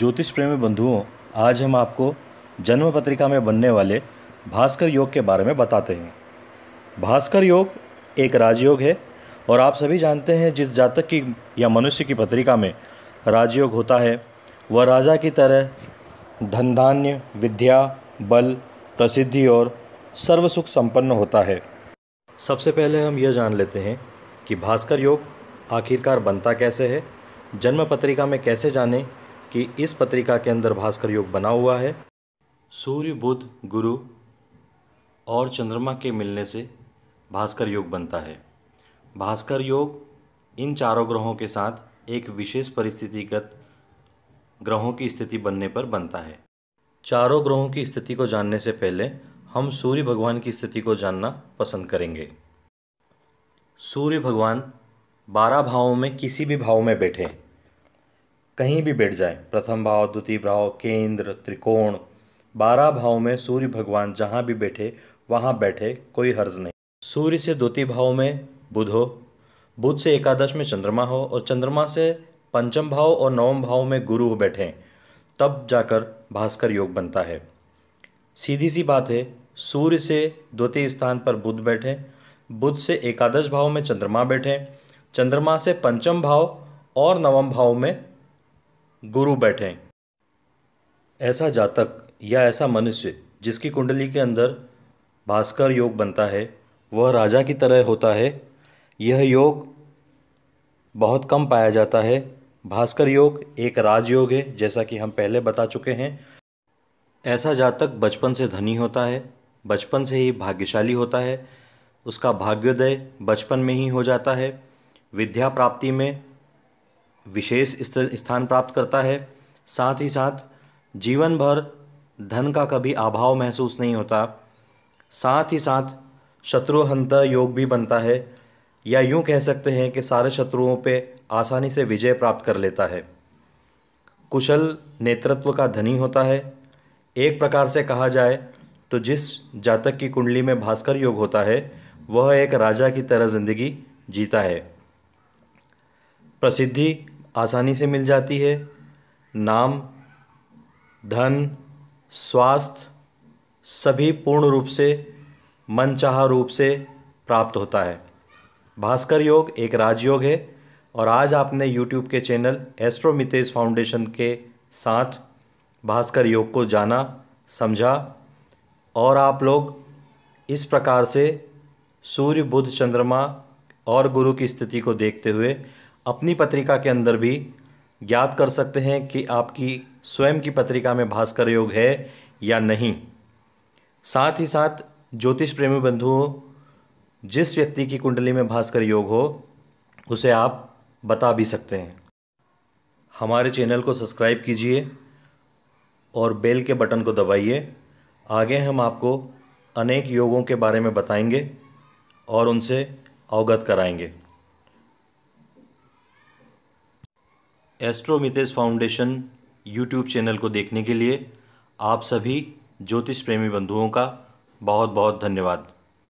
ज्योतिष प्रेमी बंधुओं, आज हम आपको जन्म पत्रिका में बनने वाले भास्कर योग के बारे में बताते हैं। भास्कर योग एक राजयोग है और आप सभी जानते हैं जिस जातक की या मनुष्य की पत्रिका में राजयोग होता है वह राजा की तरह धन धान्य, विद्या, बल, प्रसिद्धि और सर्व सुख संपन्न होता है। सबसे पहले हम यह जान लेते हैं कि भास्कर योग आखिरकार बनता कैसे है। जन्म पत्रिका में कैसे जानें कि इस पत्रिका के अंदर भास्कर योग बना हुआ है। सूर्य, बुध, गुरु और चंद्रमा के मिलने से भास्कर योग बनता है। भास्कर योग इन चारों ग्रहों के साथ एक विशेष परिस्थितिगत ग्रहों की स्थिति बनने पर बनता है। चारों ग्रहों की स्थिति को जानने से पहले हम सूर्य भगवान की स्थिति को जानना पसंद करेंगे। सूर्य भगवान 12 भावों में किसी भी भाव में बैठे, कहीं भी बैठ जाए, प्रथम भाव, द्वितीय भाव, केंद्र, त्रिकोण, 12 भाव में सूर्य भगवान जहाँ भी बैठे वहाँ बैठे, कोई हर्ज नहीं। सूर्य से द्वितीय भाव में बुध हो, बुध से एकादश में चंद्रमा हो और चंद्रमा से पंचम भाव और नवम भाव में गुरु हो बैठे, तब जाकर भास्कर योग बनता है। सीधी सी बात है, सूर्य से द्वितीय स्थान पर बुध बैठे, बुध से एकादश भाव में चंद्रमा बैठे, चंद्रमा से पंचम भाव और नवम भाव में गुरु बैठे। ऐसा जातक या ऐसा मनुष्य जिसकी कुंडली के अंदर भास्कर योग बनता है वह राजा की तरह होता है। यह योग बहुत कम पाया जाता है। भास्कर योग एक राजयोग है, जैसा कि हम पहले बता चुके हैं। ऐसा जातक बचपन से धनी होता है, बचपन से ही भाग्यशाली होता है, उसका भाग्योदय बचपन में ही हो जाता है, विद्या प्राप्ति में विशेष स्थान प्राप्त करता है, साथ ही साथ जीवन भर धन का कभी अभाव महसूस नहीं होता, साथ ही साथ शत्रुहंता योग भी बनता है, या यूँ कह सकते हैं कि सारे शत्रुओं पे आसानी से विजय प्राप्त कर लेता है। कुशल नेतृत्व का धनी होता है। एक प्रकार से कहा जाए तो जिस जातक की कुंडली में भास्कर योग होता है वह एक राजा की तरह जिंदगी जीता है। प्रसिद्धि आसानी से मिल जाती है, नाम, धन, स्वास्थ्य सभी पूर्ण रूप से मनचाहा रूप से प्राप्त होता है। भास्कर योग एक राजयोग है और आज आपने YouTube के चैनल एस्ट्रो मितेश फाउंडेशन के साथ भास्कर योग को जाना, समझा और आप लोग इस प्रकार से सूर्य, बुध, चंद्रमा और गुरु की स्थिति को देखते हुए अपनी पत्रिका के अंदर भी ज्ञात कर सकते हैं कि आपकी स्वयं की पत्रिका में भास्कर योग है या नहीं। साथ ही साथ ज्योतिष प्रेमी बंधुओं, जिस व्यक्ति की कुंडली में भास्कर योग हो उसे आप बता भी सकते हैं। हमारे चैनल को सब्सक्राइब कीजिए और बेल के बटन को दबाइए। आगे हम आपको अनेक योगों के बारे में बताएंगे और उनसे अवगत कराएंगे। Astro Mitesh foundation YouTube channel को देखने के लिए आप सभी ज्योतिष प्रेमी बंधुओं का बहुत बहुत धन्यवाद।